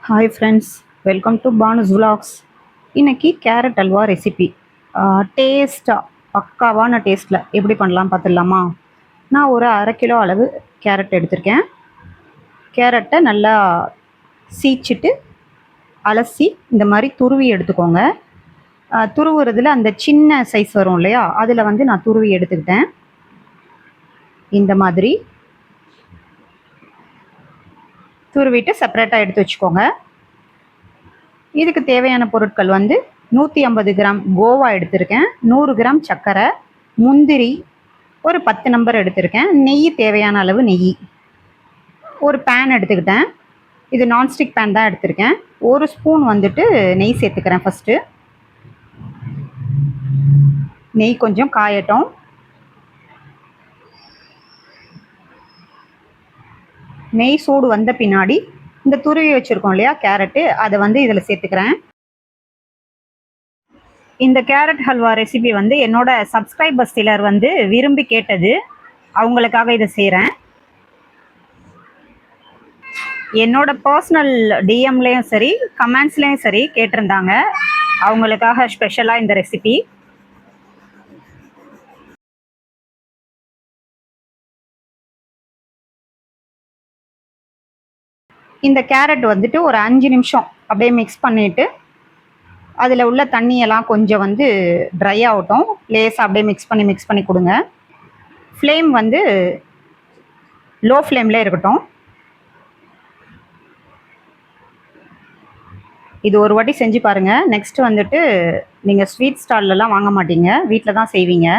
Hi friends, welcome to Banu's vlogs. இன்னைக்கு carrot halwa recipe டேஸ்ட்டாக பக்காவான டேஸ்ட்டில் எப்படி பண்ணலாம் பார்த்துடலாமா? நான் ஒரு 1/2 கிலோ அளவு கேரட் எடுத்திருக்கேன். கேரட்டை நல்லா சீச்சிட்டு அலசி இந்த மாதிரி துருவி எடுத்துக்கோங்க. துருவுறதுல அந்த சின்ன சைஸ் வரும் இல்லையா, அதில் வந்து நான் துருவி எடுத்துக்கிட்டேன். இந்த மாதிரி துருவிட்டு செப்பரேட்டாக எடுத்து வச்சுக்கோங்க. இதுக்கு தேவையான பொருட்கள் வந்து 150 கிராம் கோவா எடுத்திருக்கேன், 100 கிராம் சர்க்கரை, முந்திரி ஒரு 10 நம்பர் எடுத்திருக்கேன், நெய் தேவையான அளவு நெய், ஒரு பேன் எடுத்துக்கிட்டேன். இது நான்ஸ்டிக் பேன் தான் எடுத்திருக்கேன். ஒரு ஸ்பூன் வந்துட்டு நெய் சேர்த்துக்கிறேன். ஃபஸ்ட்டு நெய் கொஞ்சம் காயட்டும். நெய் சூடு வந்த பின்னாடி இந்த துருவி வச்சுருக்கோம் இல்லையா கேரட்டு, அதை வந்து இதில் சேர்த்துக்கிறேன். இந்த கேரட் ஹல்வா ரெசிபி வந்து என்னோட சப்ஸ்கிரைபர்ஸ் சிலர் வந்து விரும்பி கேட்டது, அவங்களுக்காக இதை செய்கிறேன். என்னோட பர்சனல் டிஎம்லேயும் சரி கமெண்ட்ஸ்லேயும் சரி கேட்டிருந்தாங்க, அவங்களுக்காக ஸ்பெஷலாக இந்த ரெசிபி. இந்த கேரட் வந்துட்டு ஒரு 5 நிமிஷம் அப்படியே மிக்ஸ் பண்ணிவிட்டு அதில் உள்ள தண்ணியெல்லாம் கொஞ்சம் வந்து ட்ரை ஆகட்டும். லேசாக அப்படியே மிக்ஸ் பண்ணி கொடுங்க. ஃப்ளேம் வந்து லோ ஃப்ளேமில் இருக்கட்டும். இது ஒரு வாட்டி செஞ்சு பாருங்கள். நெக்ஸ்ட் வந்துட்டு நீங்கள் ஸ்வீட் ஸ்டால்லலாம் வாங்க மாட்டீங்க, வீட்டில் தான் செய்வீங்க.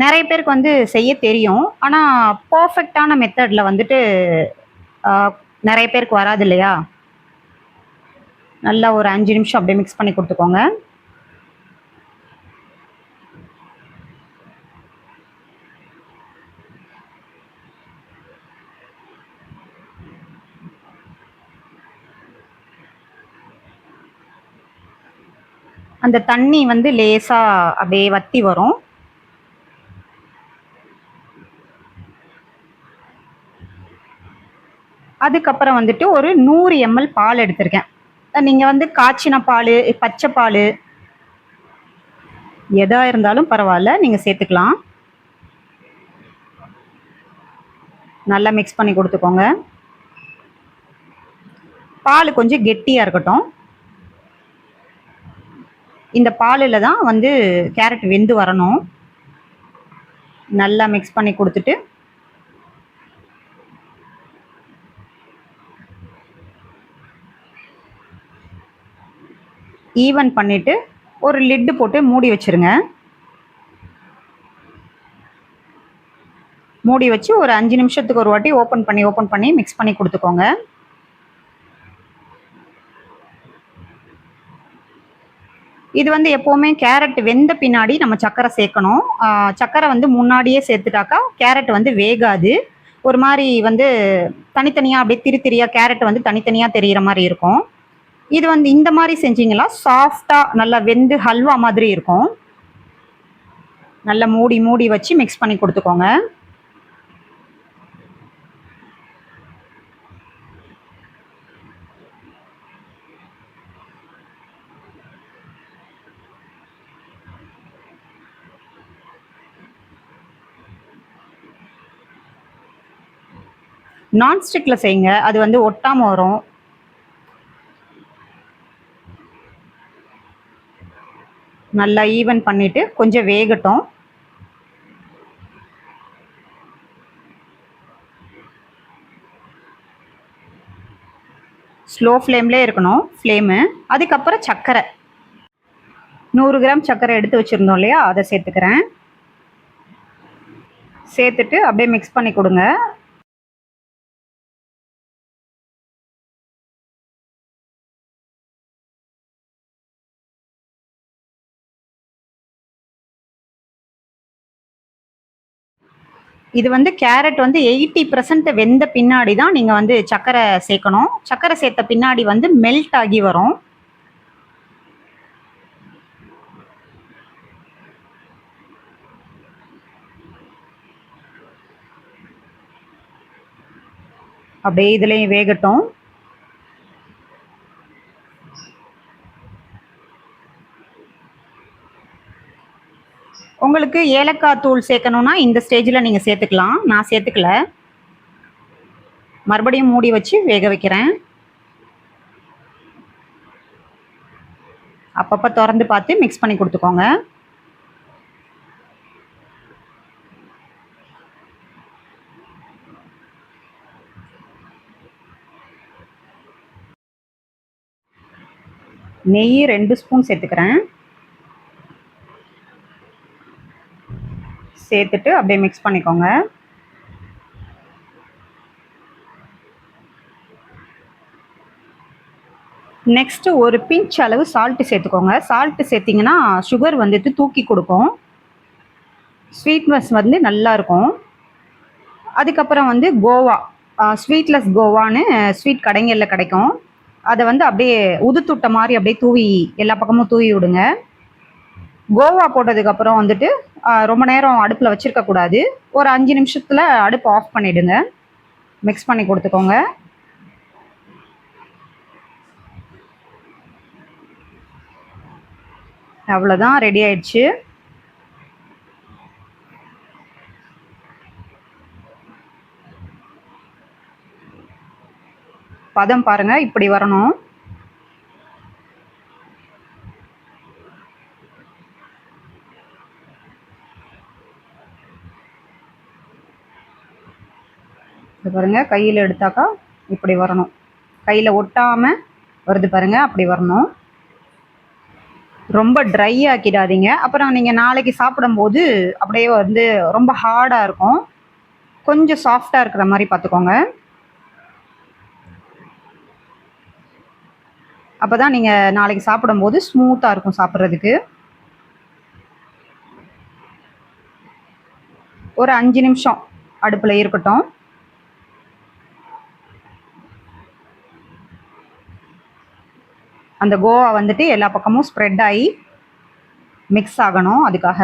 நிறைய பேருக்கு வந்து செய்ய தெரியும், ஆனால் பர்ஃபெக்டான மெத்தடில் வந்துட்டு நிறைய பேருக்கு வராது இல்லையா. நல்லா ஒரு 5 நிமிஷம் அப்படியே மிக்ஸ் பண்ணி கொடுத்துக்கோங்க. அந்த தண்ணி வந்து லேசாக அப்படியே வற்றி வரும். அதுக்கப்புறம் வந்துட்டு ஒரு 100 ml பால் எடுத்திருக்கேன். நீங்கள் வந்து காய்ச்சின பால், பச்சை பால் எதாக இருந்தாலும் பரவாயில்ல, நீங்கள் சேர்த்துக்கலாம். நல்லா மிக்ஸ் பண்ணி கொடுத்துக்கோங்க. பால் கொஞ்சம் கெட்டியாக இருக்கட்டும். இந்த பாலில் தான் வந்து கேரட் வெந்து வரணும். நல்லா மிக்ஸ் பண்ணி கொடுத்துட்டு ஈவன் பண்ணிவிட்டு ஒரு லிட்டு போட்டு மூடி வச்சுருங்க. மூடி வச்சு ஒரு 5 நிமிஷத்துக்கு ஒரு வாட்டி ஓப்பன் பண்ணி மிக்ஸ் பண்ணி கொடுத்துக்கோங்க. இது வந்து எப்போவுமே கேரட் வெந்த பின்னாடி நம்ம சர்க்கரை சேர்க்கணும். சர்க்கரை வந்து முன்னாடியே சேர்த்துட்டாக்கா கேரட் வந்து வேகாது. ஒரு மாதிரி வந்து தனித்தனியாக அப்படியே திரியாக கேரட் வந்து தனித்தனியாக தெரிகிற மாதிரி இருக்கும். இது வந்து இந்த மாதிரி செஞ்சிங்களா சாஃப்டாக நல்லா வெந்து ஹல்வா மாதிரி இருக்கும். நல்லா மூடி வச்சு மிக்ஸ் பண்ணி கொடுத்துக்கோங்க. நான்ஸ்டிக்கில் செய்யுங்க, அது வந்து ஒட்டாமல் வரும். நல்லா ஈவன் பண்ணிவிட்டு கொஞ்சம் வேகட்டும். ஸ்லோ ஃப்ளேம்லேயே இருக்கணும் ஃப்ளேமு. அதுக்கப்புறம் சர்க்கரை 100 கிராம் சர்க்கரை எடுத்து வச்சுருந்தோம் இல்லையா, அதை சேர்த்துக்கிறேன். சேர்த்துட்டு அப்படியே மிக்ஸ் பண்ணி கொடுங்க. இது வந்து கேரட் வந்து 80% வெந்த பின்னாடி தான் நீங்கள் வந்து சர்க்கரை சேர்க்கணும். சர்க்கரை சேர்த்த பின்னாடி வந்து மெல்ட் ஆகி வரும். அப்படியே இதுலேயும் வேகட்டும். உங்களுக்கு ஏலக்காய் தூள் சேர்க்கணுன்னா இந்த ஸ்டேஜில் நீங்கள் சேர்த்துக்கலாம். நான் சேர்த்துக்கல. மறுபடியும் மூடி வச்சு வேக வைக்கிறேன். அப்பப்போ திறந்து பார்த்து மிக்ஸ் பண்ணி கொடுத்துக்கோங்க. நெய் 2 ஸ்பூன் சேர்த்துக்கிறேன். சேர்த்துட்டு அப்படியே மிக்ஸ் பண்ணிக்கோங்க. நெக்ஸ்ட்டு ஒரு பிஞ்ச் அளவு சால்ட்டு சேர்த்துக்கோங்க. சால்ட்டு சேர்த்திங்கன்னா சுகர் வந்துட்டு தூக்கி கொடுக்கும், ஸ்வீட்னஸ் வந்து நல்லாயிருக்கும். அதுக்கப்புறம் வந்து கோவா, ஸ்வீட்லெஸ் கோவான்னு ஸ்வீட் கடைங்களில் கிடைக்கும். அதை வந்து அப்படியே உதுத்துட்ட மாதிரி அப்படியே தூவி எல்லா பக்கமும் தூவி விடுங்க. கோவா போட்டதுக்கப்புறம் வந்துட்டு ரொம்ப நேரம் அடுப்பில் வச்சுருக்கக்கூடாது. ஒரு 5 நிமிஷத்தில் அடுப்பு ஆஃப் பண்ணிவிடுங்க. மிக்ஸ் பண்ணி கொடுத்துக்கோங்க. அவ்வளோதான், ரெடி ஆயிடுச்சு. பதம் பாருங்கள், இப்படி வரணும். இது பாருங்கள், கையில் எடுத்தாக்கா இப்படி வரணும். கையில் ஒட்டாமல் வருது பாருங்கள், அப்படி வரணும். ரொம்ப ட்ரை ஆக்கிடாதீங்க. அப்புறம் நீங்கள் நாளைக்கு சாப்பிடும்போது அப்படியே வந்து ரொம்ப ஹார்டாக இருக்கும். கொஞ்சம் சாஃப்டாக இருக்கிற மாதிரி பார்த்துக்கோங்க. அப்போ தான் நீங்கள் நாளைக்கு சாப்பிடும்போது ஸ்மூத்தாக இருக்கும் சாப்பிட்றதுக்கு. ஒரு 5 நிமிஷம் அடுப்பில் இருக்கட்டும். அந்த கோவா வந்துட்டு எல்லா பக்கமும் ஸ்ப்ரெட் ஆகி மிக்ஸ் ஆகணும். அதுக்காக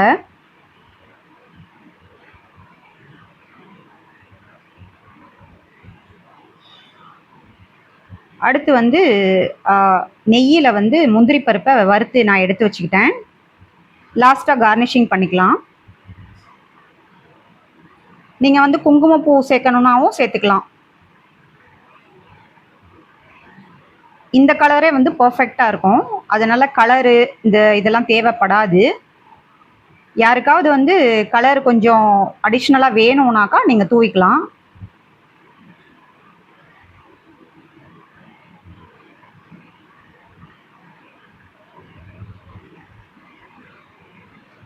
அடுத்து வந்து நெய்யில் வந்து முந்திரி பருப்பை வறுத்து நான் எடுத்து வச்சுக்கிட்டேன். லாஸ்ட்டாக கார்னிஷிங் பண்ணிக்கலாம். நீங்கள் வந்து குங்குமப்பூ சேர்க்கணுன்னாவும் சேர்த்துக்கலாம். இந்த கலரே வந்து பர்ஃபெக்டாக இருக்கும். அதனால் கலரு இதெல்லாம் தேவைப்படாது. யாருக்காவது வந்து கலர் கொஞ்சம் அடிஷ்னலாக வேணும்னாக்கா நீங்கள் தூவிக்கலாம்.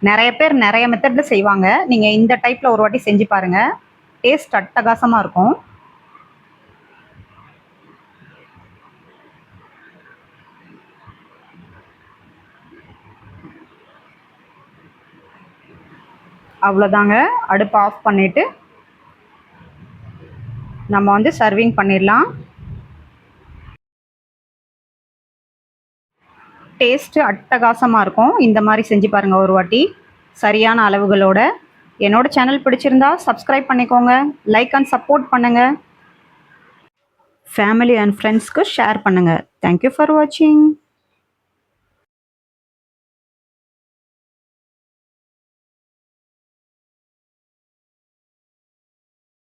நிறைய பேர் நிறைய மெத்தடில் செய்வாங்க. நீங்கள் இந்த டைப்பில் ஒரு வாட்டி செஞ்சு பாருங்கள். டேஸ்ட் அட்டகாசமாக இருக்கும். அவ்வளோதாங்க. அடுப்பு ஆஃப் பண்ணிவிட்டு நம்ம வந்து சர்விங் பண்ணிடலாம். டேஸ்ட்டு அட்டகாசமாக இருக்கும். இந்த மாதிரி செஞ்சு பாருங்கள் ஒரு வாட்டி, சரியான அளவுகளோட. என்னோட சேனல் பிடிச்சிருந்தா சப்ஸ்கிரைப் பண்ணிக்கோங்க, லைக் அண்ட் சப்போர்ட் பண்ணுங்கள், ஃபேமிலி அண்ட் ஃப்ரெண்ட்ஸ்க்கு ஷேர் பண்ணுங்கள். தேங்க்யூ ஃபார் வாட்சிங்.